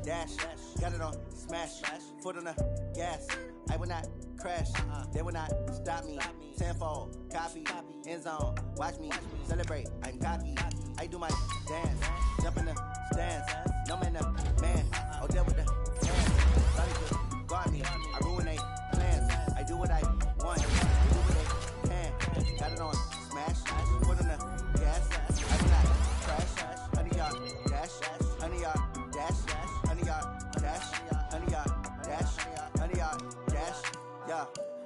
dash, got it on smash, foot on the gas. I will not crash, they will not stop me. Tenfold, copy, end zone, watch me celebrate. I'm cocky, I do my dance, jump in the stands. No man, man, oh deal with the hands. Somebody could guard me, I ruin they plans. I do what I want, they do what they can. Got it on smash, foot on the gas. I will not crash, 100 yard dash, 100 yard dash, 100 yard dash, 100 yard dash, 100 yard dash, yeah.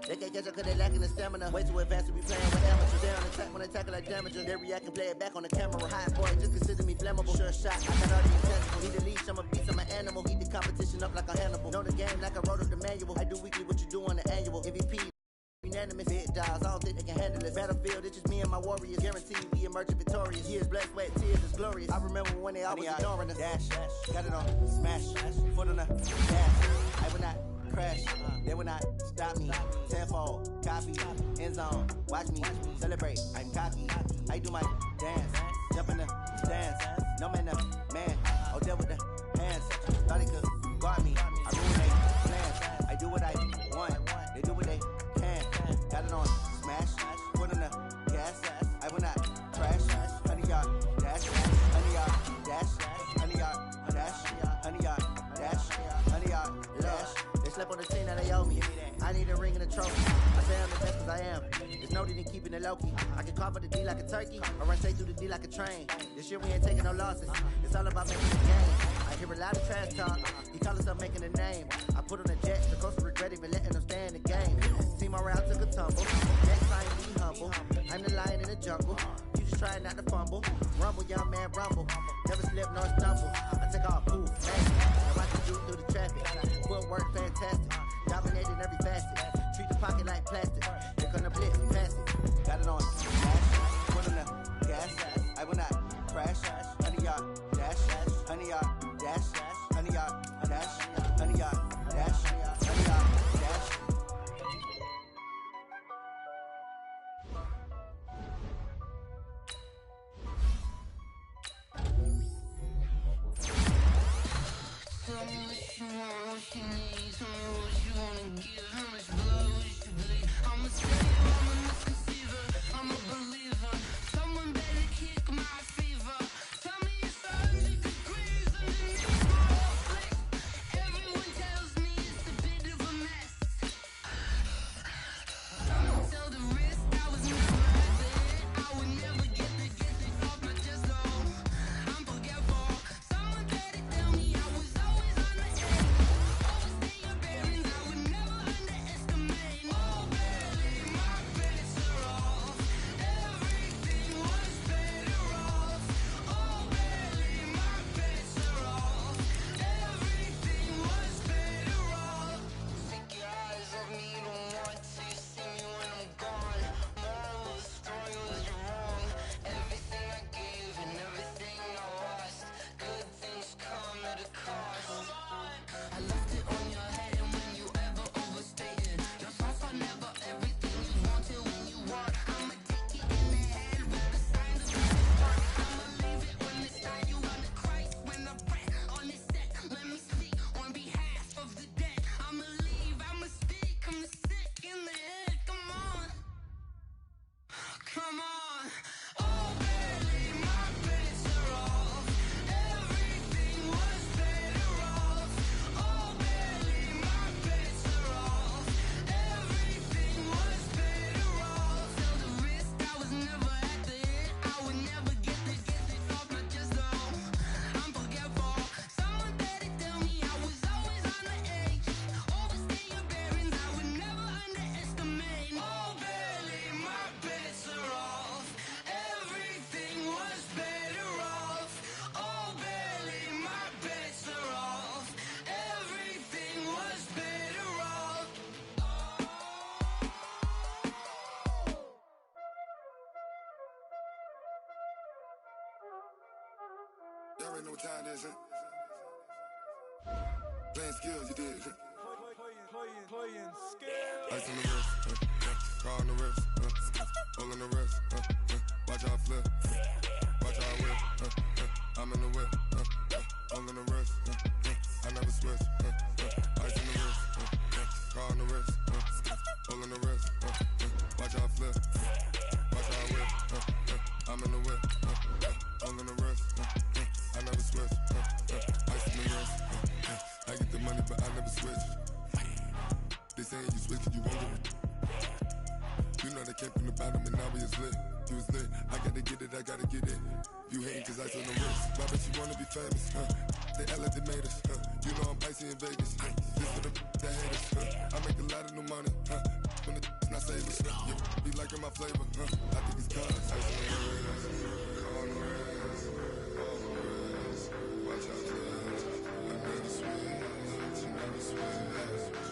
They can't catch up cause they lacking the stamina. Way too advanced to be playing with amateurs. They on attack when they tackle like damages. They react and play it back on the camera. Hot boy, just consider me flammable. Sure shot, I got all the intangible. Need a leash, I'm a beast, I'm an animal. Eat the competition up like a Hannibal. Know the game like I wrote up the manual. I do weekly what you do on the annual. MVP, unanimous. Big dials, I don't think they can handle this. Battlefield, it's just me and my warriors. Guaranteed we emerge victorious. Years, blood, sweat, tears, it's glorious. I remember when they always ignoring us. Dash, got it on smash, foot on the gas. I will not crash, they will not stop me. Tenfold, copy, end zone, watch me celebrate. I'm cocky, I do my dance, jump in the stands. No man, man, oh deal with the hands. Thought they could guard me, I ruin they plans. I do what I want, they do what they can. Got it on smash, foot on the gas. I will not crash, 100 yard dash, 100 yard dash, 100 yard dash, 100 yard dash, 100 yard dash. They slept on the team that they owe me. I need a ring and a trophy. I say I'm the best cause I am. There's no need in keeping it low-key. I can carve up the D like a turkey, or run straight through the D like a train. This year we ain't taking no losses. It's all about making the game. I hear a lot of trash talk. He call himself making a name. I put on the Jets, the coach regret even letting them stay in the game. Team around took a tumble. Next I ain't be humble. I'm the lion in the jungle. You just trying not to fumble. Rumble, young man, rumble. Never slip nor stumble. I take off, poof, hey. Now I can do through the traffic. Footwork fantastic. Dominating every facet. Treat the pocket like plastic. They're gonna blitz, pass it. Got it on smash, foot on the gas. I will not crash. 100 yard dash, 100 yard dash, 100 yard dash, 100 yard dash, 100 yard dash. Tell me what you want, what you need. Tell me what you wanna give. How much blood would you bleed? I'm a slave, I'm a misconceiver. I'm a believer. Someone better kick my fever. Tell me it's 100 degrees underneath my flick. Everyone tells me it's a bit of a mess. Someone tell the risk I was never at the hit. I would never get the off my chest, though. I'm forgetful. Someone better tell me I was always on the edge. Overstay your bearings, I would never underestimate. Oh, barely, my credits are off. Everything was better off. Oh, barely, my credits are off. Everything was better off. Take your eyes off me, you don't want to see me when I'm gone. Moral of the story was you're wrong. Everything I gave and everything I lost. Good things come at a cost. I left it on your head and when you ever overstated. Your thoughts are never everything you wanted when you want. I'ma take it in the head with the signs of the start. I'ma leave it when it's time. You on the Christ when I pray on this set. Let me speak on behalf of the dead. I'ma leave, I'ma speak. I'm the sick in the head. Come on. Come on. Oh, barely, my credits are off. Everything was better off. Oh, barely, my credits are off. Everything was better off. Tell the risk I was never at the hit. I would never get it off my chest, though. I'm forgetful. Someone better tell me I was always on the edge. Overstay your bearings, I would never underestimate. Oh, barely, my credits are off. Everything was better off. Oh, barely, my credits are off. Everything was better off. Y'all already know what time it is, huh? Playing skills, you did, huh? Playing skills. Ice on the wrist, car on the wrist, hole in the wrist, watch out flip, watch out whip, I'm in the whip, hole in the wrist, I know I'm in the whip. I'm gonna rest. I never switch. Ice in the wrist. I get the money, but I never switch. They saying you switch, you won't get it. You know they came from the bottom and now we is lit. You was lit. I gotta get it, I gotta get it. You hating cause ice on the wrist. Why bet you wanna be famous? They act like they made us. You know I'm icy in Vegas. This for the that hate us. I make a lot of new money. When the not savers. You be liking my flavor. I think it's cause ice on the wrist. On the wrist. On the wrist. Watch out for this. I never switch. I never switch.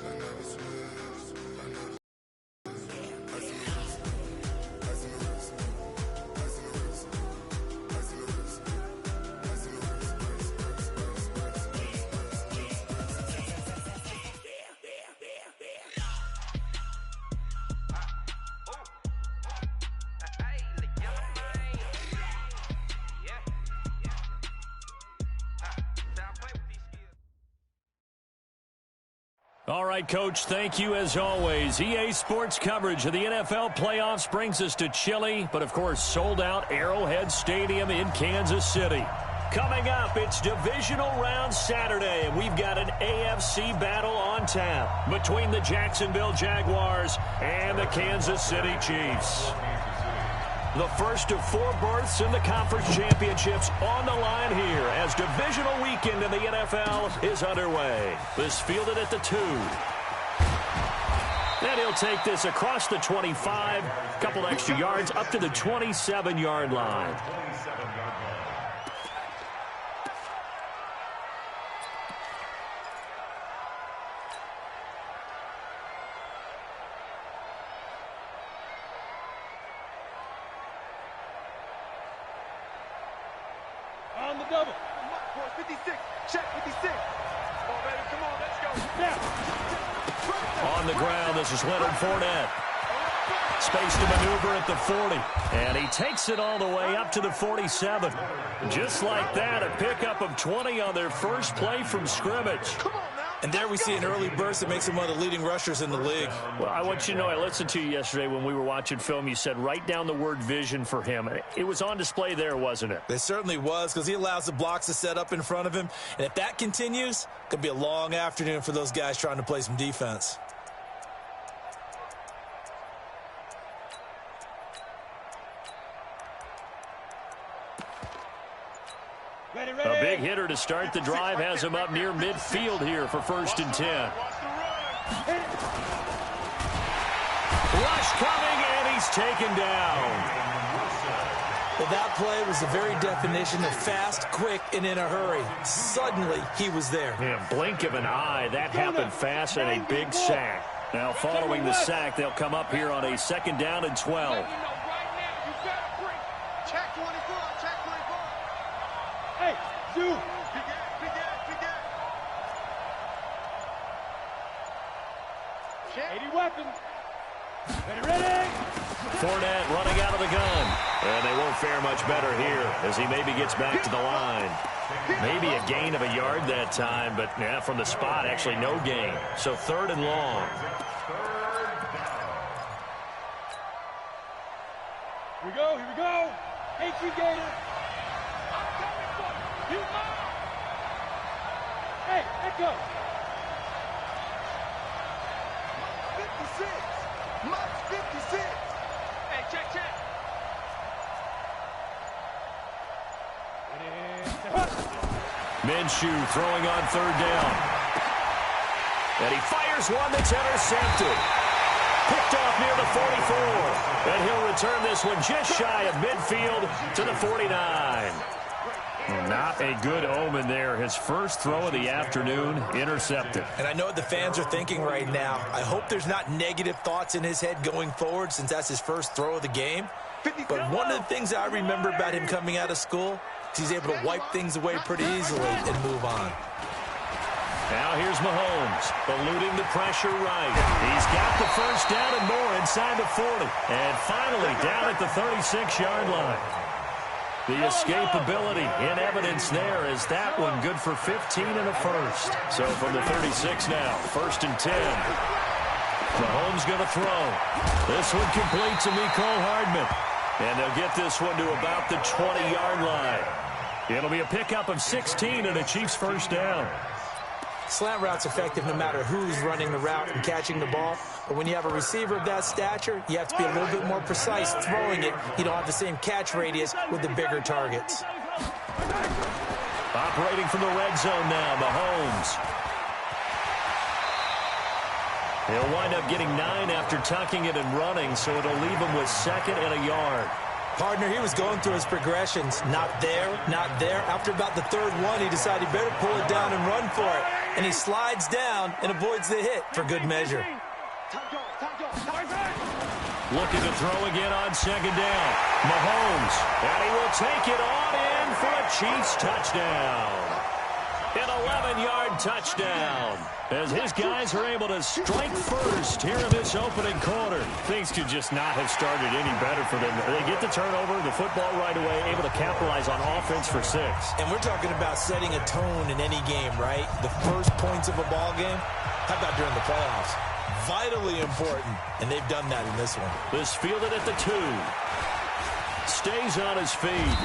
I never switch. I never All right, Coach, thank you as always. EA Sports coverage of the NFL playoffs brings us to chilly, but of course sold-out Arrowhead Stadium in Kansas City. Coming up, it's Divisional Round Saturday, and we've got an AFC battle on tap between the Jacksonville Jaguars and the Kansas City Chiefs. The first of 4 berths in the conference championships on the line here as divisional weekend in the NFL is underway. This fielded at the 2. And he'll take this across the 25, couple extra yards up to the 27-yard line. On the double. 56. Check 56. Come on, baby. Come on. Let's go. Now. On the ground, this is Leonard Fournette. Space to maneuver at the 40. And he takes it all the way up to the 47. Just like that, a pickup of 20 on their first play from scrimmage. Come on now. And there we see an early burst that makes him one of the leading rushers in the league. Well, I want you to know, I listened to you yesterday when we were watching film. You said write down the word vision for him. It was on display there, wasn't it? It certainly was, because he allows the blocks to set up in front of him. And if that continues, it could be a long afternoon for those guys trying to play some defense. A big hitter to start the drive has him up near midfield here for 1st and 10. Rush coming, and he's taken down. Well, that play was the very definition of fast, quick, and in a hurry. Suddenly, he was there. Yeah, blink of an eye. That happened fast and a big sack. Now, following the sack, they'll come up here on a 2nd down and 12. Check 24. Check 24. Hey, Zoo. Begin. Check. 80 weapons. Ready. Fournette running out of the gun. And they won't fare much better here as he maybe gets back to the line. Maybe a gain of a yard that time, but yeah, from the spot, actually no gain. So 3rd and long. Here we go. H.E. Gator. I'm coming for you. Hey, echo. 56. March 56. Hey, check. Minshew throwing on 3rd down. And he fires one that's intercepted. Picked off near the 44. And he'll return this one just shy of midfield to the 49. Not a good omen there. His first throw of the afternoon intercepted. And I know what the fans are thinking right now. I hope there's not negative thoughts in his head going forward since that's his first throw of the game. But one of the things I remember about him coming out of school is he's able to wipe things away pretty easily and move on. Now here's Mahomes, eluding the pressure right. He's got the first down and more inside the 40. And finally down at the 36-yard line. The escapability in evidence there as that one good for 15 and a first. So from the 36 now, 1st and 10. Mahomes going to throw. This one complete to Mecole Hardman. And they'll get this one to about the 20-yard line. It'll be a pickup of 16 and a Chiefs first down. Slant route's effective no matter who's running the route and catching the ball. But when you have a receiver of that stature, you have to be a little bit more precise throwing it. You don't have the same catch radius with the bigger targets. Operating from the red zone now, Mahomes. He'll wind up getting 9 after tucking it and running, so it'll leave him with 2nd and a yard. Partner, he was going through his progressions. Not there, not there. After about the 3rd one, he decided he better pull it down and run for it. And he slides down and avoids the hit for good measure. Looking to throw again on 2nd down. Mahomes, and he will take it on in for a Chiefs touchdown. An 11-yard touchdown. As his guys are able to strike first here in this opening quarter. Things could just not have started any better for them. They get the turnover, the football right away, able to capitalize on offense for 6. And we're talking about setting a tone in any game, right? The first points of a ball game. How about during the playoffs? Vitally important, and they've done that in this one. This fielded at the 2. Stays on his feet.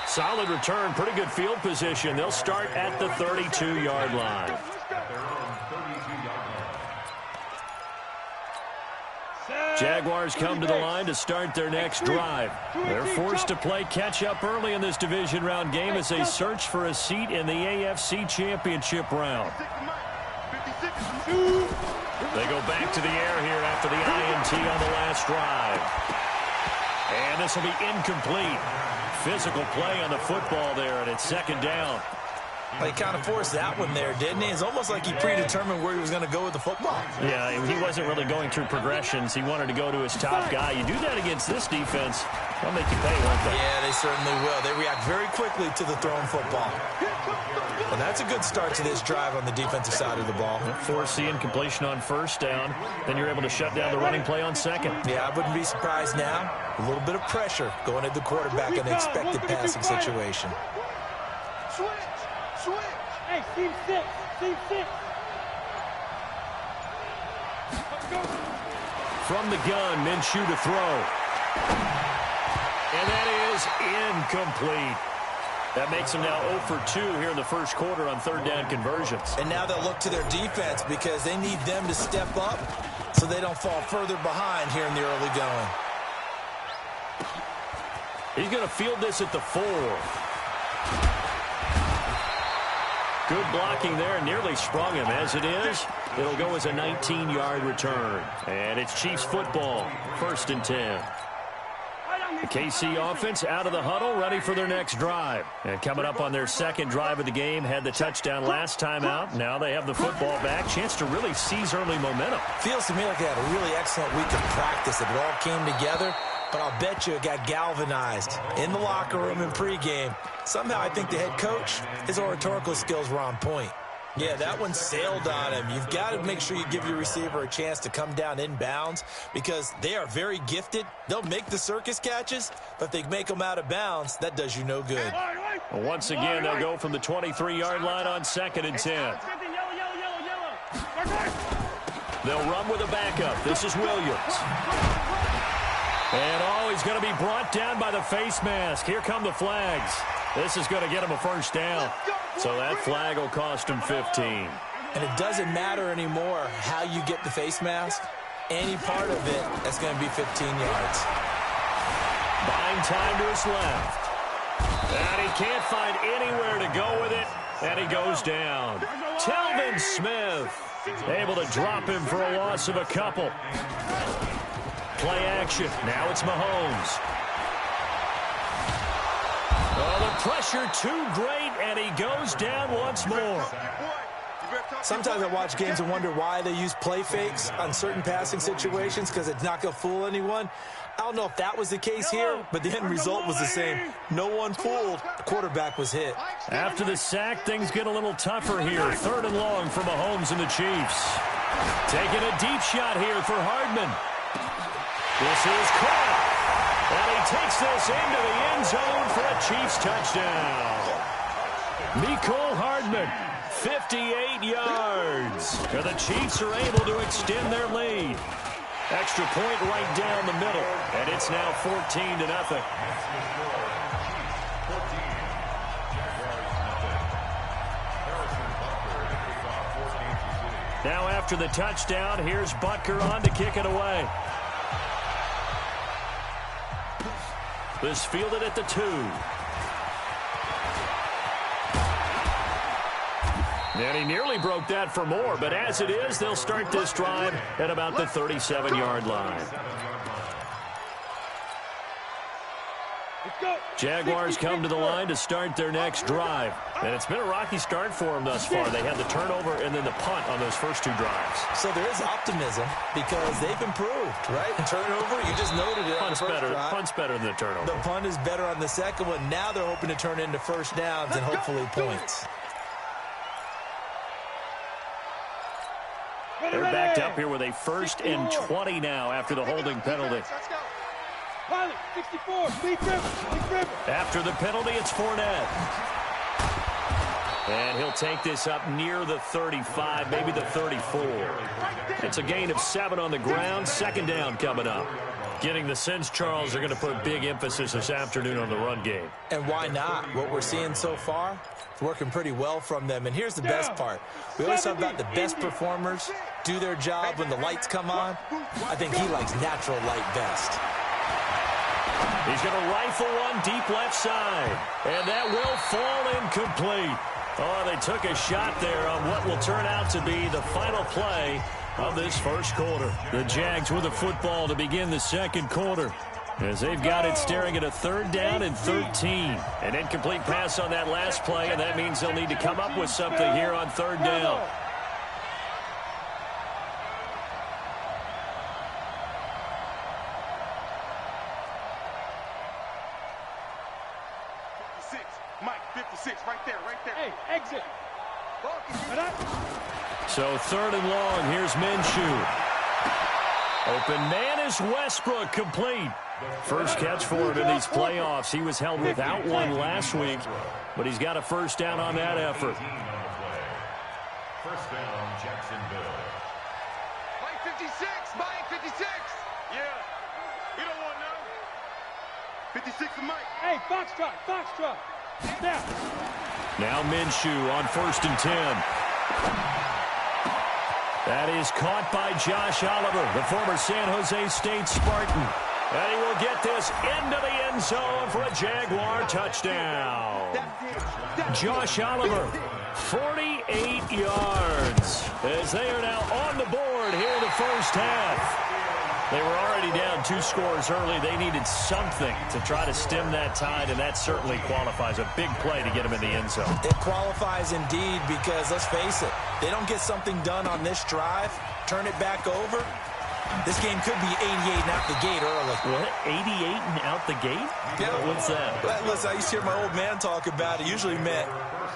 Solid return, pretty good field position. They'll start at the 32-yard line. Jaguars come to the line to start their next drive. They're forced to play catch-up early in this division round game as they search for a seat in the AFC Championship round. They go back to the air here after the INT on the last drive. And this will be incomplete. Physical play on the football there, and it's 2nd down. Well, he kind of forced that one there, didn't he? It's almost like he predetermined where he was going to go with the football. Yeah, he wasn't really going through progressions. He wanted to go to his top guy. You do that against this defense, they'll make you pay, won't they? Yeah, they certainly will. They react very quickly to the thrown football. And that's a good start to this drive on the defensive side of the ball. Force the incompletion on 1st down. Then you're able to shut down the running play on 2nd. Yeah, I wouldn't be surprised now. A little bit of pressure going at the quarterback in the expected passing situation. Hey, team 6, team 6. From the gun, Minshew to throw. And that is incomplete. That makes them now 0 for 2 here in the first quarter on 3rd down conversions. And now they'll look to their defense because they need them to step up so they don't fall further behind here in the early going. He's going to field this at the 4. Good blocking there, nearly sprung him. As it is, it'll go as a 19-yard return. And it's Chiefs football, 1st and 10. The KC offense out of the huddle, ready for their next drive. And coming up on their 2nd drive of the game, had the touchdown last time out. Now they have the football back. Chance to really seize early momentum. Feels to me like they had a really excellent week of practice. It all came together. But I'll bet you it got galvanized in the locker room in pregame. Somehow I think the head coach, his oratorical skills were on point. Yeah, that one sailed on him. You've got to make sure you give your receiver a chance to come down inbounds because they are very gifted. They'll make the circus catches, but if they make them out of bounds, that does you no good. Well, once again, they'll go from the 23-yard line on 2nd and 10. They'll run with a backup. This is Williams. And, he's going to be brought down by the face mask. Here come the flags. This is going to get him a 1st down. So that flag will cost him 15. And it doesn't matter anymore how you get the face mask. Any part of it, that's going to be 15 yards. Buying time to his left. And he can't find anywhere to go with it. And he goes down. Telvin Smith able to drop him for a loss of a couple. Play action. Now it's Mahomes. Oh, the pressure too great, and he goes down once more. Sometimes I watch games and wonder why they use play fakes on certain passing situations because it's not going to fool anyone. I don't know if that was the case here, but the end result was the same. No one fooled. The quarterback was hit. After the sack, things get a little tougher here. 3rd and long for Mahomes and the Chiefs. Taking a deep shot here for Hardman. This is caught. And he takes this into the end zone for a Chiefs touchdown. Mecole Hardman, 58 yards. And the Chiefs are able to extend their lead. Extra point right down the middle. And And it's now 14-0. Now after the touchdown, here's Butker on to kick it away. This fielded at the 2. And he nearly broke that for more, but as it is, they'll start this drive at about the 37-yard line. Jaguars come to the line to start their next drive. And it's been a rocky start for them thus far. They had the turnover and then the punt on those first 2 drives. So there is optimism because they've improved, right? Turnover, you just noted it. Punt's better than the turnover. The punt is better on the second one. Now they're hoping to turn into first downs and hopefully points. They're backed up here with a 1st and 20 now after the holding penalty. Pilot, 64, Steve River. After the penalty, it's Fournette. And he'll take this up near the 35, maybe the 34. It's a gain of 7 on the ground. 2nd down coming up. Getting the sense, Charles, are going to put big emphasis this afternoon on the run game. And why not? What we're seeing so far, it's working pretty well from them. And here's the best part. We always talk about the best performers do their job when the lights come on. I think he likes natural light best. He's going to rifle one deep left side. And that will fall incomplete. Oh, they took a shot there on what will turn out to be the final play of this first quarter. The Jags with the football to begin the second quarter, as they've got it staring at a 3rd down and 13. An incomplete pass on that last play, and that means they'll need to come up with something here on 3rd down. Mike, 56, right there. Hey, exit. So 3rd and long, here's Minshew. Open man is Westbrook, complete. First catch for him in these playoffs. He was held without one last week, but he's got a 1st down on that effort. 1st down, Jacksonville. Mike 56, Mike 56. Yeah, you don't want none. 56 is Mike. Hey, Foxtrot. Snap. Now Minshew on 1st and 10. That is caught by Josh Oliver, the former San Jose State Spartan. And he will get this into the end zone for a Jaguar touchdown. Josh Oliver, 48 yards, as they are now on the board here in the first half. They were already down 2 scores early. They needed something to try to stem that tide, and that certainly qualifies. A big play to get them in the end zone. It qualifies indeed because, let's face it, they don't get something done on this drive, turn it back over, this game could be 88 and out the gate early. What? 88 and out the gate? Yeah. What's that? Well, listen, I used to hear my old man talk about it. Usually meant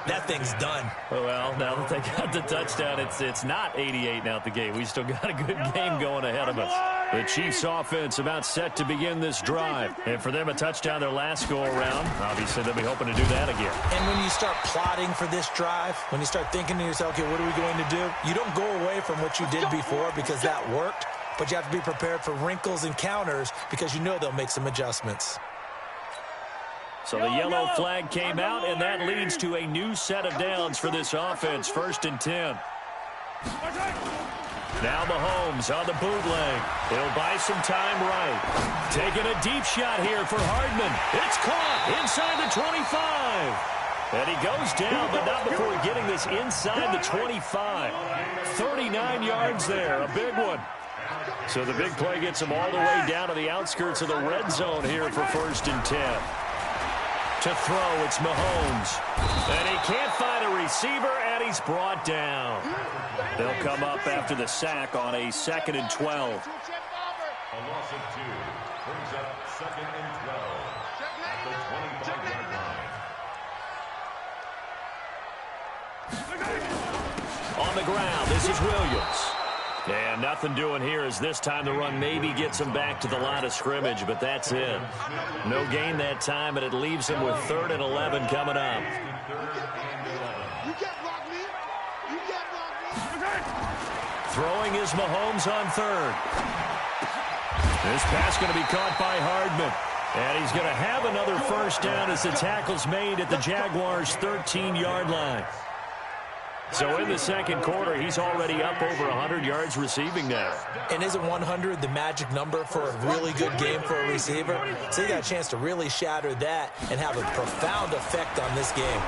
that thing's done. Well, now that they got the touchdown, it's not 88 and out the gate. We still got a good game going ahead of us. The Chiefs offense about set to begin this drive. And for them, a touchdown their last go-around. Obviously, they'll be hoping to do that again. And when you start plotting for this drive, when you start thinking to yourself, okay, what are we going to do? You don't go away from what you did before because that worked. But you have to be prepared for wrinkles and counters because you know they'll make some adjustments. So the yellow flag came out, and that leads to a new set of downs for this offense. 1st and 10. Now Mahomes on the bootleg. He'll buy some time right. Taking a deep shot here for Hardman. It's caught inside the 25. And he goes down, but not before getting this inside the 25. 39 yards there, a big one. So the big play gets him all the way down to the outskirts of the red zone here for 1st and 10. To throw, it's Mahomes. And he can't find a receiver, and he's brought down. They'll come up after the sack on a 2nd and 12. A loss of 2 brings up 2nd and 12 at the 25-yard line. On the ground, this is Williams. And nothing doing here as this time the run maybe gets him back to the line of scrimmage, but that's it. No gain that time, and it leaves him with 3rd and 11 coming up. Throwing is Mahomes on 3rd. This pass going to be caught by Hardman. And he's going to have another first down as the tackle's made at the Jaguars' 13-yard line. So in the second quarter, he's already up over 100 yards receiving now. And isn't 100 the magic number for a really good game for a receiver? So he got a chance to really shatter that and have a profound effect on this game.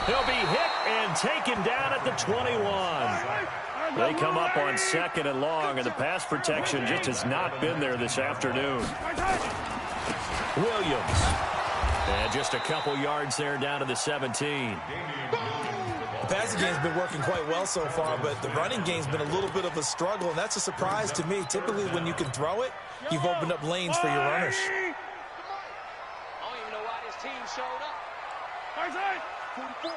He'll be hit and taken down at the 21. They come up on 2nd and long, and the pass protection just has not been there this afternoon. Williams. And just a couple yards there down to the 17. The passing game's been working quite well so far, but the running game's been a little bit of a struggle, and that's a surprise to me. Typically, when you can throw it, you've opened up lanes for your runners. I don't even know why this team showed up. 44.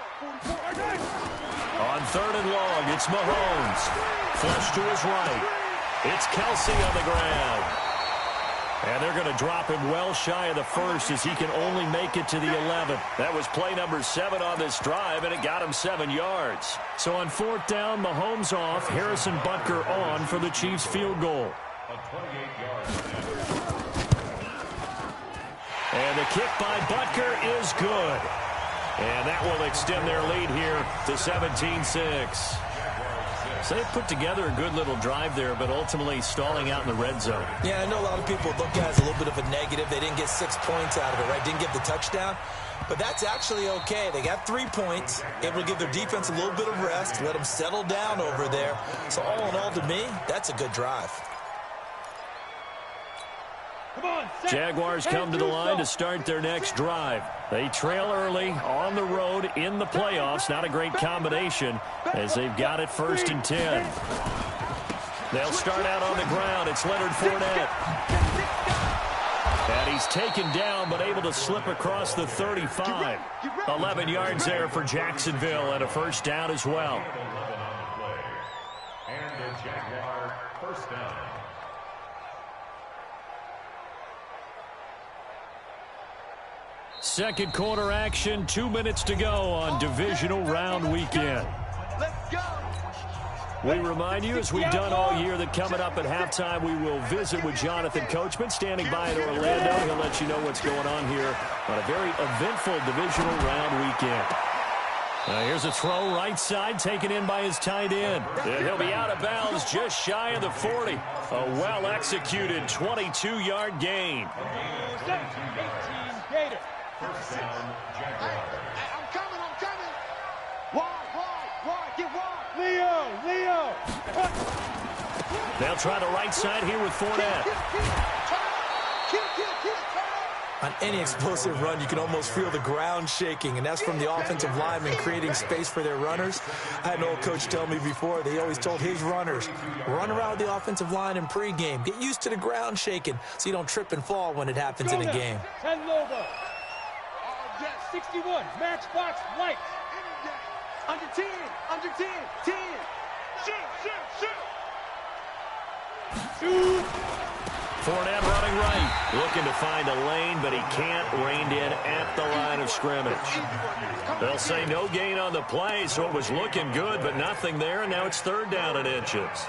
On 3rd and long, it's Mahomes. Flush to his right. It's Kelsey on the ground. And they're going to drop him well shy of the first as he can only make it to the 11th. That was play number 7 on this drive, and it got him 7 yards. So on 4th down, Mahomes off, Harrison Butker on for the Chiefs field goal. And the kick by Butker is good. And that will extend their lead here to 17-6. So they put together a good little drive there, but ultimately stalling out in the red zone. Yeah, I know a lot of people look at it as a little bit of a negative. They didn't get 6 points out of it, right? Didn't get the touchdown. But that's actually okay. They got 3 points, able to give their defense a little bit of rest, let them settle down over there. So all in all, to me, that's a good drive. Jaguars come to the line to start their next drive. They trail early on the road in the playoffs. Not a great combination as they've got it 1st and 10. They'll start out on the ground. It's Leonard Fournette. And he's taken down but able to slip across the 35. 11 yards there for Jacksonville and a first down as well. And the Jaguar first down. Second quarter action, 2 minutes to go on divisional round weekend. We remind you, as we've done all year, that coming up at halftime, we will visit with Jonathan Coachman, standing by in Orlando. He'll let you know what's going on here on a very eventful divisional round weekend. Here's a throw right side, taken in by his tight end. And he'll be out of bounds just shy of the 40. A well-executed 22-yard gain. First down, Jaguars. I'm coming. Wide, get wide. Leo. They'll try the right side here with Fournette. On any explosive run, you can almost feel the ground shaking, and that's from the offensive linemen creating space for their runners. I had an old coach tell me before, they always told his runners, run around the offensive line in pregame. Get used to the ground shaking so you don't trip and fall when it happens in a game. 10 Lobo. 61, matchbox lights. Under 10, 10. Shoot. Fournette running right, looking to find a lane, but he can't, reined in at the line of scrimmage. They'll say no gain on the play, so it was looking good, but nothing there, and now it's 3rd down and inches.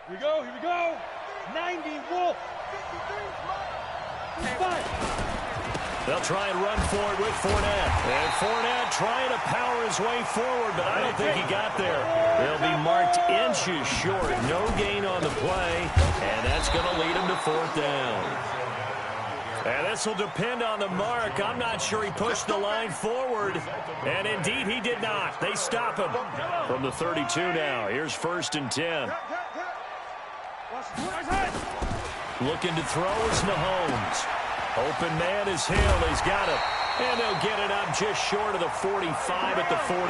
Here we go. 90 Wolf. 5. They'll try and run for it with Fournette. And Fournette trying to power his way forward, but I don't think he got there. They'll be marked inches short. No gain on the play, and that's going to lead him to 4th down. And this will depend on the mark. I'm not sure he pushed the line forward. And indeed, he did not. They stop him from the 32 now. Here's 1st and 10. Looking to throw is Mahomes. Open man is Hill. He's got it. And they'll get it up just short of the 45 at the 44.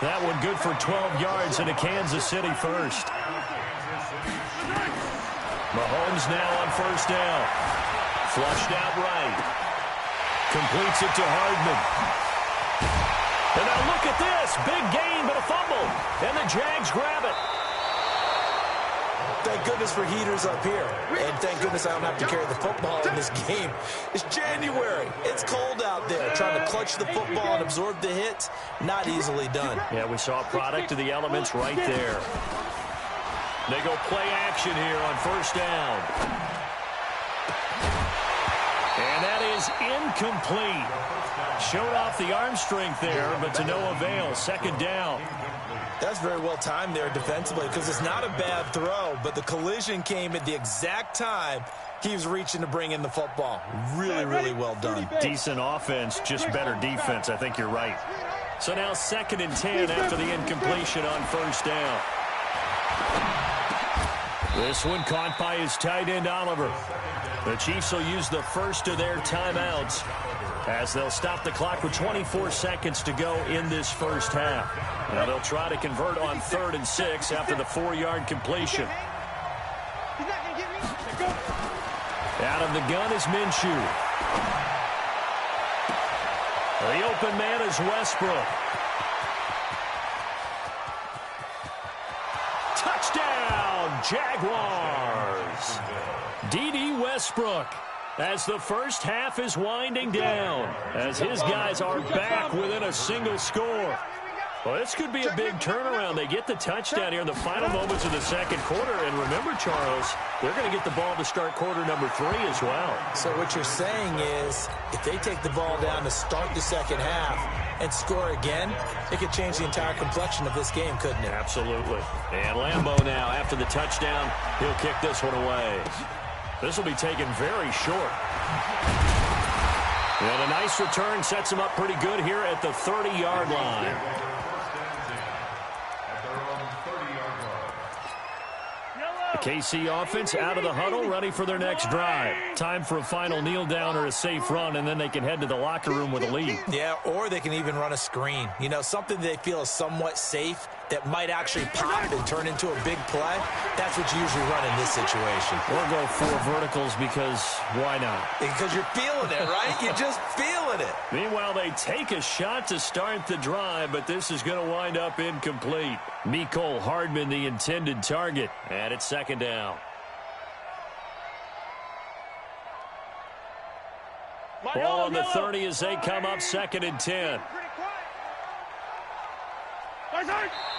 That one good for 12 yards into Kansas City first. Mahomes now on 1st down. Flushed out right. Completes it to Hardman. And now look at this. Big gain, but a fumble. And the Jags grab it. Thank goodness for heaters up here. And thank goodness I don't have to carry the football in this game. It's January. It's cold out there. Trying to clutch the football and absorb the hits, not easily done. Yeah, we saw a product of the elements right there. They go play action here on first down. And that is incomplete. Showed off the arm strength there, but to no avail. Second down. That's very well timed there defensively because it's not a bad throw, but the collision came at the exact time he was reaching to bring in the football. Really, really well done. Decent offense, just better defense. I think you're right. So now 2nd and 10 after the incompletion on first down. This one caught by his tight end, Oliver. The Chiefs will use the first of their timeouts as they'll stop the clock with 24 seconds to go in this first half. Now they'll try to convert on 3rd and 6 after the 4-yard completion. Out of the gun is Minshew. The open man is Westbrook. Touchdown, Jaguars. D.D. Westbrook as the first half is winding down, as his guys are back within a single score. Well, this could be a big turnaround. They get the touchdown here in the final moments of the second quarter. And remember, Charles, they're going to get the ball to start quarter number 3 as well. So what you're saying is if they take the ball down to start the second half and score again, it could change the entire complexion of this game, couldn't it? Absolutely. And Lambeau now, after the touchdown, he'll kick this one away. This will be taken very short. And a nice return sets him up pretty good here at the 30-yard line. The KC offense out of the huddle, ready for their next drive. Time for a final kneel down or a safe run, and then they can head to the locker room with a lead. Yeah, or they can even run a screen. You know, something they feel is somewhat safe that might actually pop and turn into a big play. That's what you usually run in this situation. Or go 4 verticals because why not? Because you're feeling it, right? You're just feeling it. Meanwhile, they take a shot to start the drive, but this is going to wind up incomplete. Mecole Hardman, the intended target, and it's second down. Ball on the 30 as they come up 2nd and 10.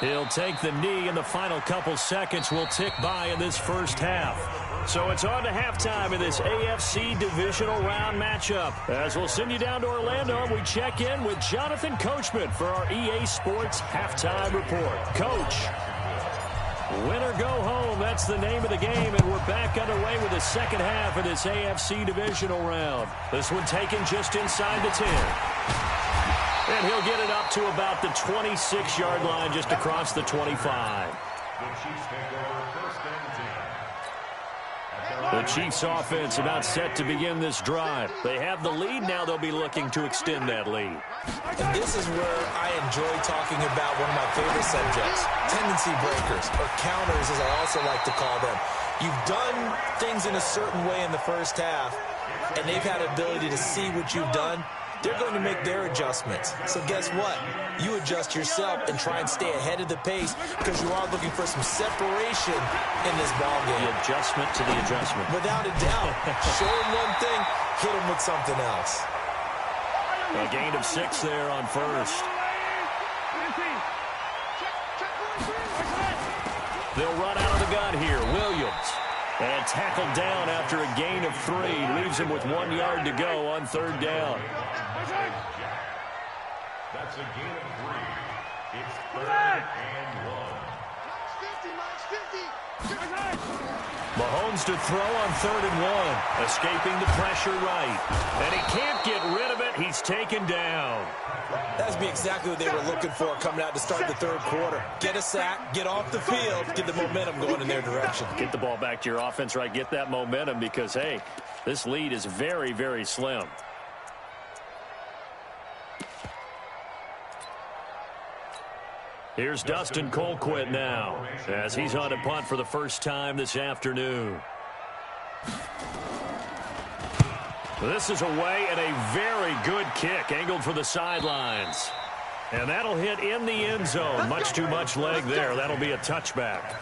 He'll take the knee, and the final couple seconds will tick by in this first half. So it's on to halftime in this AFC divisional round matchup. As we'll send you down to Orlando, we check in with Jonathan Coachman for our EA Sports Halftime Report. Coach, win or go home, that's the name of the game, and we're back underway with the second half of this AFC divisional round. This one taken just inside the 10. And he'll get it up to about the 26-yard line, just across the 25. The Chiefs offense about set to begin this drive. They have the lead. Now they'll be looking to extend that lead. And this is where I enjoy talking about one of my favorite subjects, tendency breakers, or counters as I also like to call them. You've done things in a certain way in the first half, and they've had the ability to see what you've done. They're going to make their adjustments. So guess what? You adjust yourself and try and stay ahead of the pace because you are looking for some separation in this ballgame. The adjustment to the adjustment. Without a doubt. Show them one thing, hit them with something else. A gain of 6 there on first. They'll run out of the gun here. Williams. And tackled down after a gain of 3. Leaves him with 1 yard to go on 3rd down. That's a gain of 3. It's 3rd and 1. Mahomes to throw on 3rd and 1. Escaping the pressure right. And he can't get rid of it. He's taken down. That's exactly what they were looking for coming out to start the 3rd quarter. Get a sack, get off the field, get the momentum going in their direction. Get the ball back to your offense, right? Get that momentum because, hey, this lead is very, very slim. Here's Dustin Colquitt now as he's on to punt for the first time this afternoon. This is away and a very good kick angled for the sidelines. And that'll hit in the end zone. Much too much leg there. That'll be a touchback.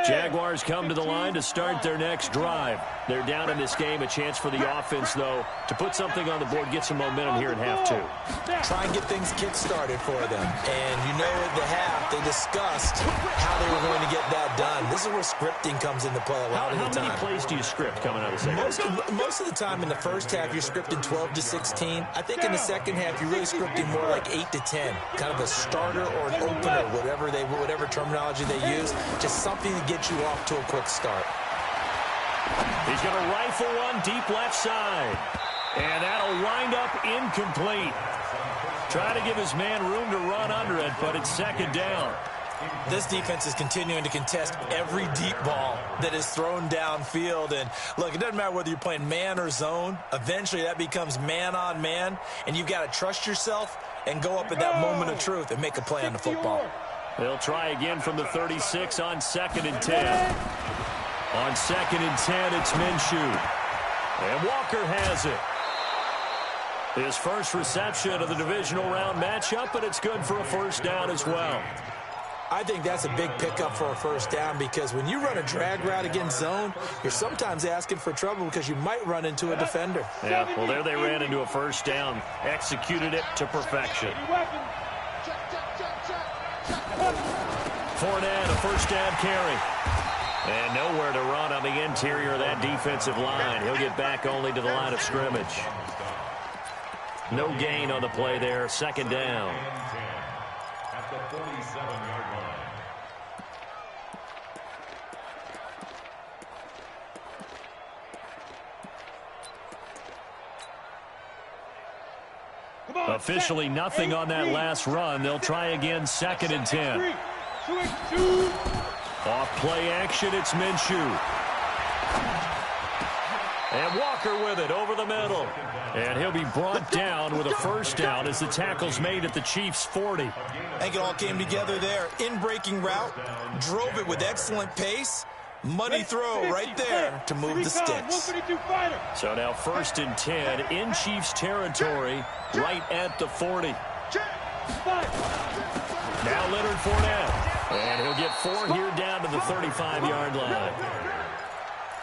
Jaguars come to the line to start their next drive. They're down in this game. A chance for the offense, though, to put something on the board, get some momentum here in half two. Try and get things kick-started for them. And you know at the half, they discussed how they were going to get that done. This is where scripting comes into play a lot of the time. How many plays do you script coming out of the second? Most of the time in the first half, you're scripting 12 to 16. I think in the second half, you're really scripting more like 8 to 10. Kind of a starter or an opener, whatever terminology they use. Just something to get you off to a quick start. He's going to rifle one deep left side. And that'll wind up incomplete. Try to give his man room to run under it, but it's second down. This defense is continuing to contest every deep ball that is thrown downfield. And, look, it doesn't matter whether you're playing man or zone. Eventually, that becomes man-on-man, and you've got to trust yourself and go up at that moment of truth and make a play on the football. They'll try again from the 36 on 2nd and 10. On 2nd and 10, it's Minshew. And Walker has it. His first reception of the divisional round matchup, but it's good for a first down as well. I think that's a big pickup for a first down because when you run a drag route against zone, you're sometimes asking for trouble because you might run into a defender. Yeah, well, there they ran into a first down, executed it to perfection. Fournette, a first down carry. And nowhere to run on the interior of that defensive line. He'll get back only to the line of scrimmage. No gain on the play there. Second down. At the 47-yard line. Officially nothing on that last run. They'll try again, 2nd and 10. Off play action, it's Minshew. And Walker with it over the middle. And he'll be brought down with a first down as the tackle's made at the Chiefs' 40. I think it all came together there. In-breaking route, drove it with excellent pace. Money throw right there to move the sticks. So now 1st and 10 in Chiefs territory right at the 40. Now Leonard Fournette. And he'll get 4 here down to the 35-yard line.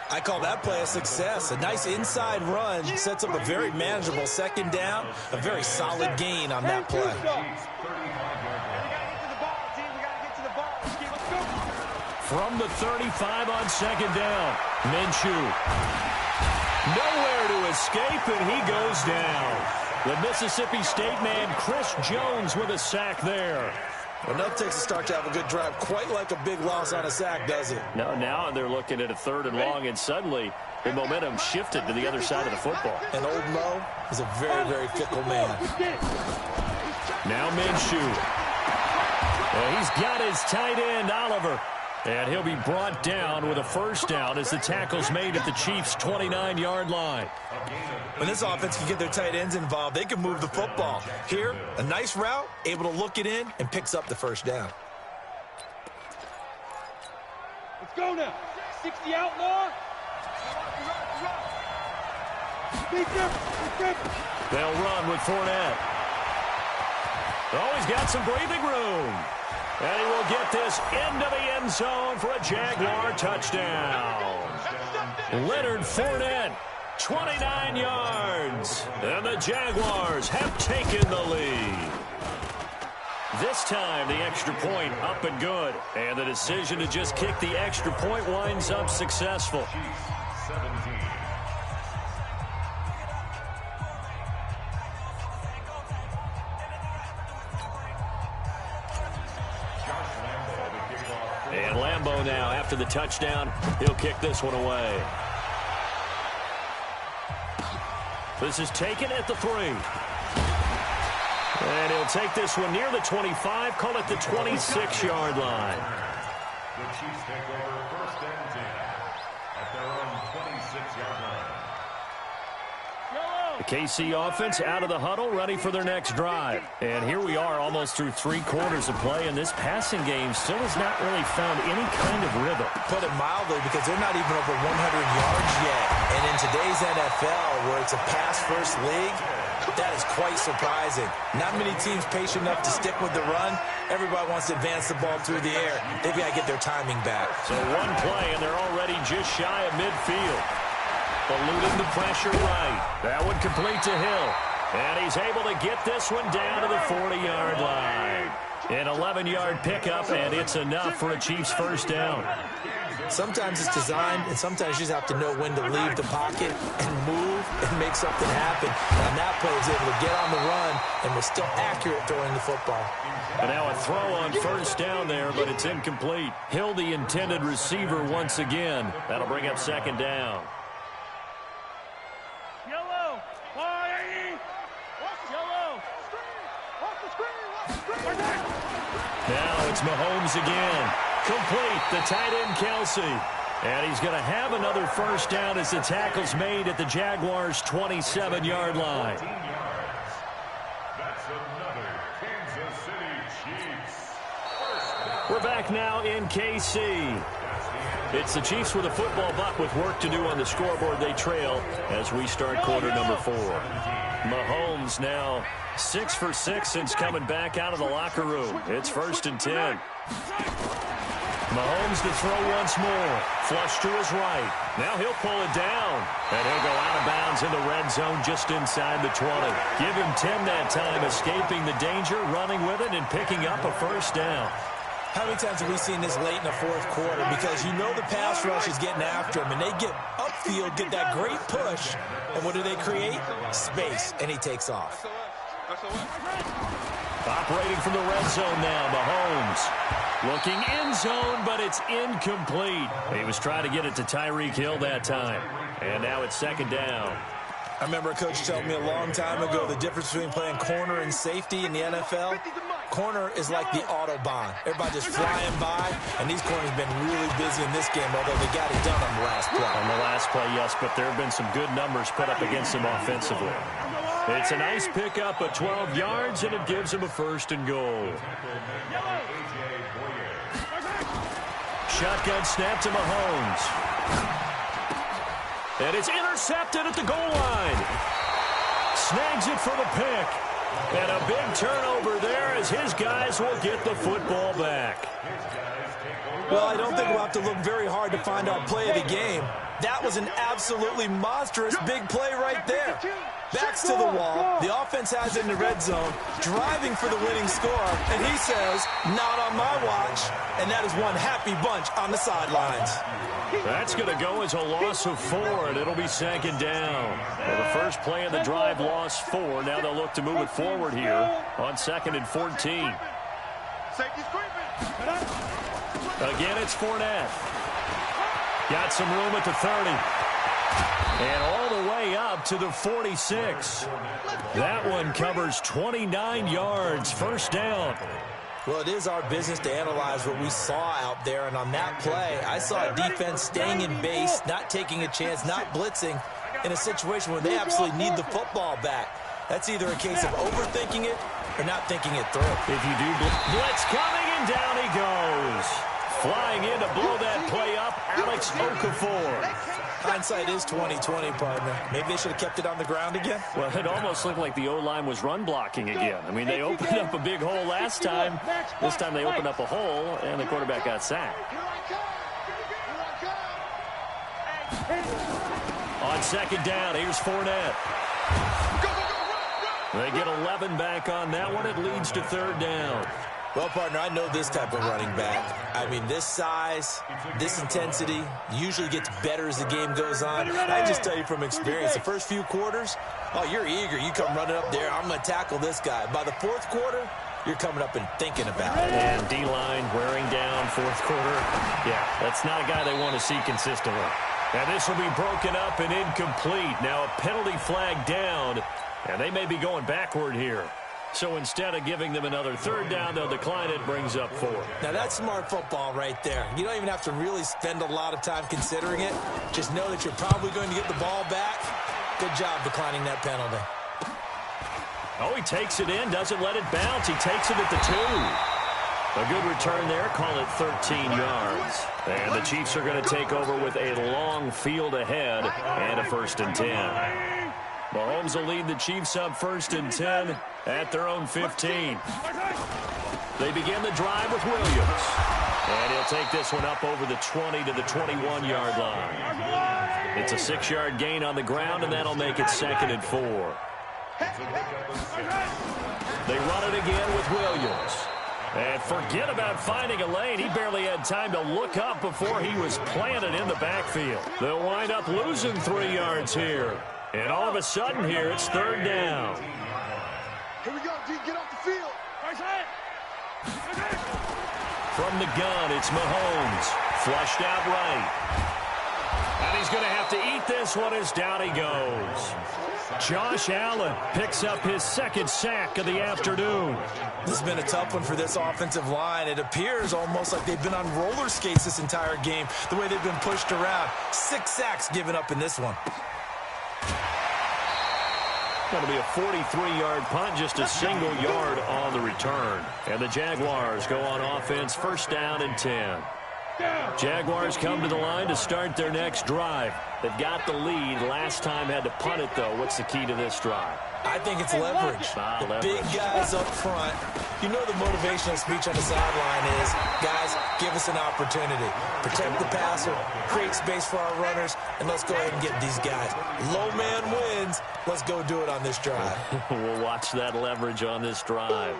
I call that play a success. A nice inside run sets up a very manageable second down. A very solid gain on that play. From the 35 on second down, Minshew. Nowhere to escape, and he goes down. The Mississippi State man, Chris Jones, with a sack there. Well, enough takes a start to have a good drive. Quite like a big loss on a sack, does it? No, now they're looking at a 3rd and long, and suddenly the momentum shifted to the other side of the football. And Old Mo is a very, very fickle man. Now Minshew. Well, he's got his tight end, Oliver. And he'll be brought down with a first down as the tackle's made at the Chiefs' 29-yard line. When this offense can get their tight ends involved, they can move the football. Here, a nice route, able to look it in, and picks up the first down. Let's go now. 60 outlaw. They'll run with Fournette. Oh, he's got some breathing room. And he will get this into the end zone for a Jaguar touchdown. Leonard Fournette, 29 yards. And the Jaguars have taken the lead. This time, the extra point up and good. And the decision to just kick the extra point winds up successful. 17. And Lambeau now, after the touchdown, he'll kick this one away. This is taken at the 3. And he'll take this one near the 25, call it the 26-yard line. The Chiefs take over 1st and 10 at their own 26-yard line. The KC offense out of the huddle, ready for their next drive. And here we are almost through 3 quarters of play, and this passing game still has not really found any kind of rhythm. Put it mildly, because they're not even over 100 yards yet. And in today's NFL, where it's a pass-first league, That is quite surprising. Not many teams patient enough to stick with the run. Everybody wants to advance the ball through the air. They've got to get their timing back. So one play, and they're already just shy of midfield. Eluding the pressure right. That one complete to Hill. And he's able to get this one down to the 40-yard line. An 11-yard pickup, and it's enough for a Chiefs first down. Sometimes it's designed, and sometimes you just have to know when to leave the pocket and move and make something happen. On that play, he was able to get on the run and was still accurate throwing the football. And now a throw on first down there, but it's incomplete. Hill, the intended receiver once again. That'll bring up second down. Yellow. Yellow. Now it's Mahomes again. Complete, the tight end Kelsey. And he's going to have another first down as the tackle's made at the Jaguars' 27-yard line. That's another Kansas City Chiefs. We're back now in KC. It's the Chiefs with a football buck with work to do on the scoreboard. They trail as we start quarter number 4. Mahomes now 6 for 6 since coming back out of the locker room. It's 1st and 10. Mahomes to throw once more. Flush to his right. Now he'll pull it down. And he'll go out of bounds in the red zone just inside the 20. Give him 10 that time, escaping the danger, running with it, and picking up a first down. How many times have we seen this late in the fourth quarter? Because you know the pass rush is getting after him, and they get upfield, get that great push, and what do they create? Space, and he takes off. Operating from the red zone now, Mahomes. Looking end zone, but it's incomplete. He was trying to get it to Tyreek Hill that time. And now it's second down. I remember a coach telling me a long time ago the difference between playing corner and safety in the NFL. Corner is like the Autobahn. Everybody just flying by, and these corners have been really busy in this game, although they got it done on the last play. On the last play, yes, but there have been some good numbers put up against them offensively. It's a nice pickup of 12 yards, and it gives him a 1st and goal. Shotgun snap to Mahomes. And it's intercepted at the goal line. Snags it for the pick. And a big turnover there as his guys will get the football back. Well, I don't think we'll have to look very hard to find our play of the game. That was an absolutely monstrous big play right there. Backs to the wall. The offense has it in the red zone, driving for the winning score. And he says, not on my watch. And that is one happy bunch on the sidelines. That's going to go as a loss of 4, and it'll be second down. Well, the first play of the drive lost 4. Now they'll look to move it forward here on 2nd and 14. Again, it's Fournette. Got some room at the 30. And all the way up to the 46. That one covers 29 yards. First down. Well, it is our business to analyze what we saw out there. And on that play, I saw a defense staying in base, not taking a chance, not blitzing in a situation where they absolutely need the football back. That's either a case of overthinking it or not thinking it through. If you do blitz coming, and down he goes. Flying in to blow that play up, Alex Okafor. Hindsight is 20/20, partner. Maybe they should have kept it on the ground again. Well, it almost looked like the O-line was run blocking again. I mean, they opened up a big hole last time. This time they opened up a hole, and the quarterback got sacked. On second down, here's Fournette. They get 11 back on that one. It leads to third down. Well, partner, I know this type of running back. I mean, this size, this intensity usually gets better as the game goes on. I just tell you from experience, the first few quarters, oh, you're eager. You come running up there, I'm going to tackle this guy. By the fourth quarter, you're coming up and thinking about it. And D-line wearing down fourth quarter. Yeah, that's not a guy they want to see consistently. And this will be broken up and incomplete. Now a penalty flag down, and they may be going backward here. So instead of giving them another third down, they'll decline it, brings up 4. Now that's smart football right there. You don't even have to really spend a lot of time considering it. Just know that you're probably going to get the ball back. Good job declining that penalty. Oh, he takes it in, doesn't let it bounce. He takes it at the 2. A good return there, call it 13 yards. And the Chiefs are going to take over with a long field ahead and a 1st and 10. Mahomes will lead the Chiefs up 1st and 10 at their own 15. They begin the drive with Williams. And he'll take this one up over the 20 to the 21-yard line. It's a 6-yard gain on the ground, and that'll make it 2nd and 4. They run it again with Williams. And forget about finding a lane. He barely had time to look up before he was planted in the backfield. They'll wind up losing 3 yards here. And all of a sudden here, it's 3rd down. Here we go, D. Get off the field. From the gun, it's Mahomes. Flushed out right. And he's going to have to eat this one as down he goes. Josh Allen picks up his 2nd sack of the afternoon. This has been a tough one for this offensive line. It appears almost like they've been on roller skates this entire game, the way they've been pushed around. 6 sacks given up in this one. Going to be a 43-yard punt, just a single yard on the return. And the Jaguars go on offense, 1st down and 10. Jaguars come to the line to start their next drive. They've got the lead. Last time had to punt it, though. What's the key to this drive? I think it's leverage. The big guys up front. You know the motivational speech on the sideline is, guys, give us an opportunity. Protect the passer, create space for our runners, and let's go ahead and get these guys. Low man wins. Let's go do it on this drive. We'll watch that leverage on this drive.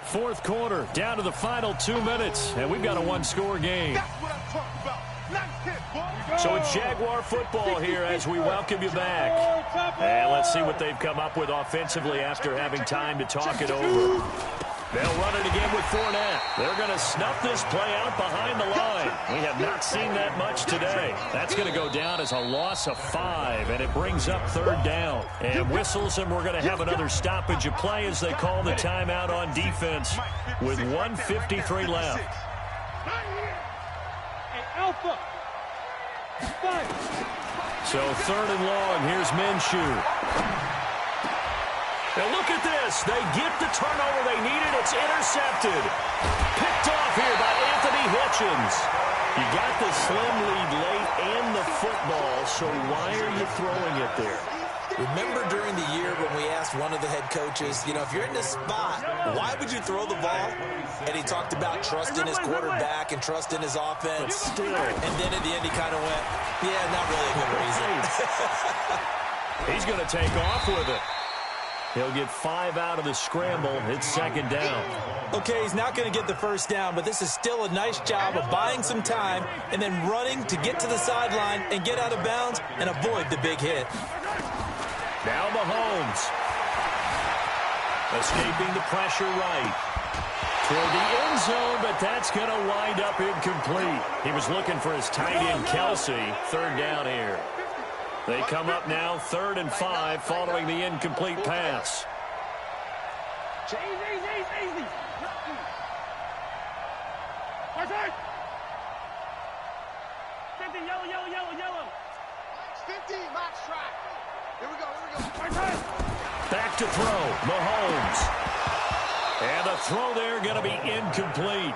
Fourth quarter, down to the final 2 minutes, and we've got a 1-score game. That's what I'm talking about. Nice hit, boy. So it's Jaguar football here as we welcome you back. And let's see what they've come up with offensively after having time to talk it over. They'll run it again with Fournette. They're going to snuff this play out behind the line. We have not seen that much today. That's going to go down as a loss of 5, and it brings up 3rd down. And whistles, and we're going to have another stoppage of play as they call the timeout on defense with 1:53 left. So 3rd and long, here's Minshew. Now look at this. They get the turnover they needed. It's intercepted. Picked off here by Anthony Hitchens. You got the slim lead late and the football, so why are you throwing it there? Remember during the year when we asked one of the head coaches, you know, if you're in this spot, why would you throw the ball? And he talked about trusting his quarterback and trusting his offense. But still. And then at the end he kind of went, yeah, not really a good reason. He's going to take off with it. He'll get 5 out of the scramble. It's 2nd down. Okay, he's not going to get the 1st down, but this is still a nice job of buying some time and then running to get to the sideline and get out of bounds and avoid the big hit. Now Mahomes. Escaping the pressure right. Toward the end zone, but that's going to wind up incomplete. He was looking for his tight end, Kelsey. 3rd down here. They come up now 3rd and 5 following the incomplete pass. Easy. Yellow. 50, max track. Here we go. Back to throw, Mahomes. And the throw there going to be incomplete.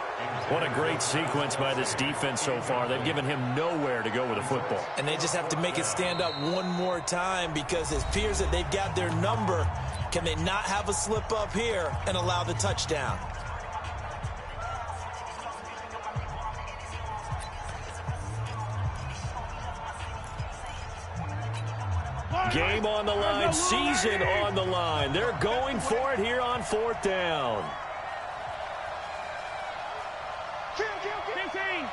What a great sequence by this defense so far. They've given him nowhere to go with the football. And they just have to make it stand up one more time because it appears that they've got their number. Can they not have a slip up here and allow the touchdown? Game on the line, season on the line. They're going for it here on 4th down. 15.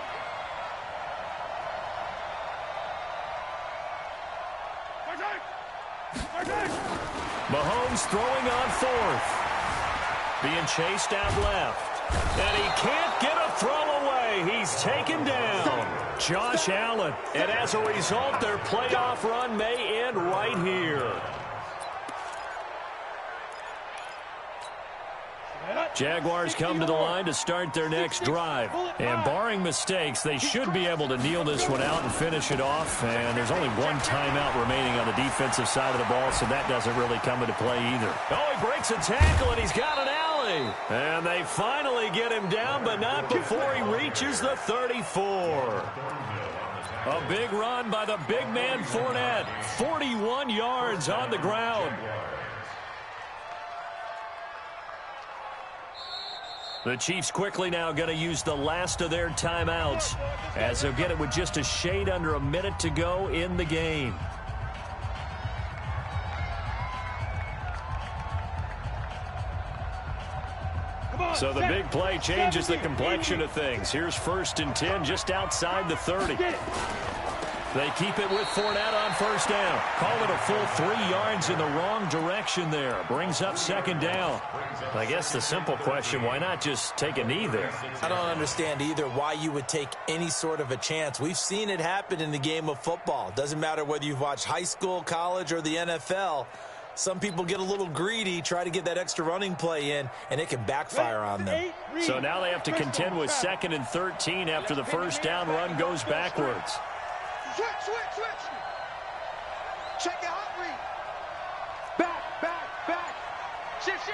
Mahomes throwing on 4th. Being chased out left. And he can't get a throw away. He's taken down. Josh Allen. And as a result, their playoff run may end right here. Jaguars come to the line to start their next drive. And barring mistakes, they should be able to kneel this one out and finish it off. And there's only one timeout remaining on the defensive side of the ball, so that doesn't really come into play either. Oh, he breaks a tackle, and he's got an Allen. Chili. And they finally get him down, but not before he reaches the 34. A big run by the big man Fournette. 41 yards on the ground. The Chiefs quickly now going to use the last of their timeouts as they'll get it with just a shade under a minute to go in the game. So the big play changes the complexion of things. Here's 1st and 10 just outside the 30. They keep it with Fournette on 1st down. Call it a full 3 yards in the wrong direction there. Brings up 2nd down. I guess the simple question, why not just take a knee there? I don't understand either why you would take any sort of a chance. We've seen it happen in the game of football. Doesn't matter whether you've watched high school, college, or the NFL. Some people get a little greedy, try to get that extra running play in, and it can backfire on them. So now they have to contend with 2nd and 13 after the 1st down run goes backwards. Switch. Check your hot read. Back. Shift.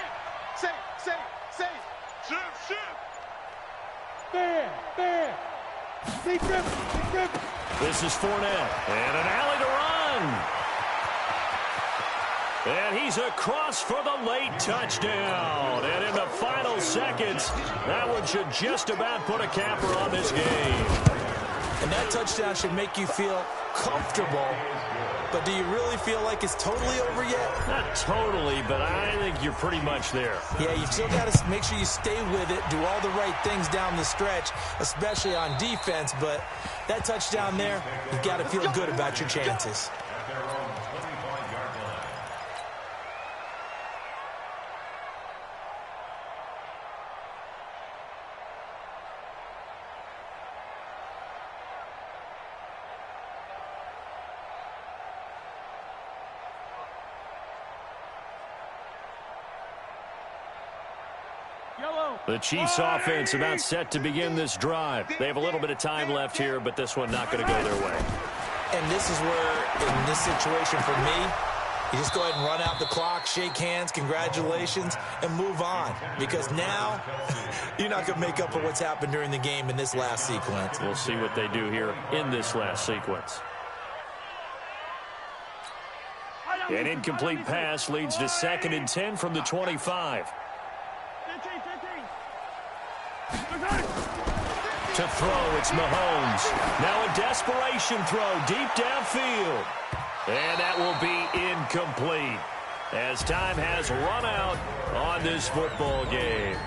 Safe. Shift. Fair. Deep grip. This is Fournette, and an alley to run. And he's across for the late touchdown. And in the final seconds, that one should just about put a capper on this game. And that touchdown should make you feel comfortable. But do you really feel like it's totally over yet? Not totally, but I think you're pretty much there. Yeah, you've still got to make sure you stay with it, do all the right things down the stretch, especially on defense. But that touchdown there, you've got to feel good about your chances. The Chiefs offense about set to begin this drive. They have a little bit of time left here, but this one not going to go their way. And this is where, in this situation for me, you just go ahead and run out the clock, shake hands, congratulations, and move on. Because now, you're not going to make up for what's happened during the game in this last sequence. We'll see what they do here in this last sequence. An incomplete pass leads to 2nd and 10 from the 25. To throw, it's Mahomes. Now a desperation throw deep downfield. And that will be incomplete as time has run out on this football game.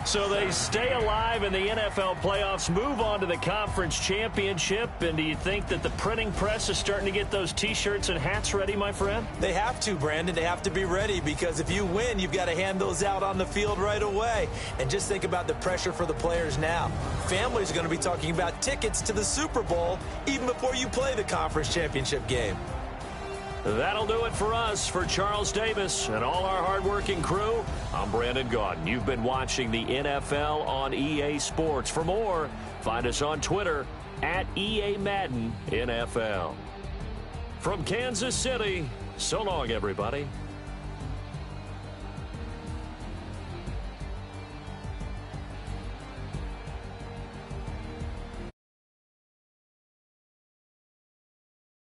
So they stay alive in the NFL playoffs, move on to the conference championship. And do you think that the printing press is starting to get those T-shirts and hats ready, my friend? They have to, Brandon. They have to be ready because if you win, you've got to hand those out on the field right away. And just think about the pressure for the players now. Families are going to be talking about tickets to the Super Bowl even before you play the conference championship game. That'll do it for us. For Charles Davis and all our hardworking crew, I'm Brandon Gaudin. You've been watching the NFL on EA Sports. For more, find us on Twitter at EA Madden NFL. From Kansas City, so long, everybody.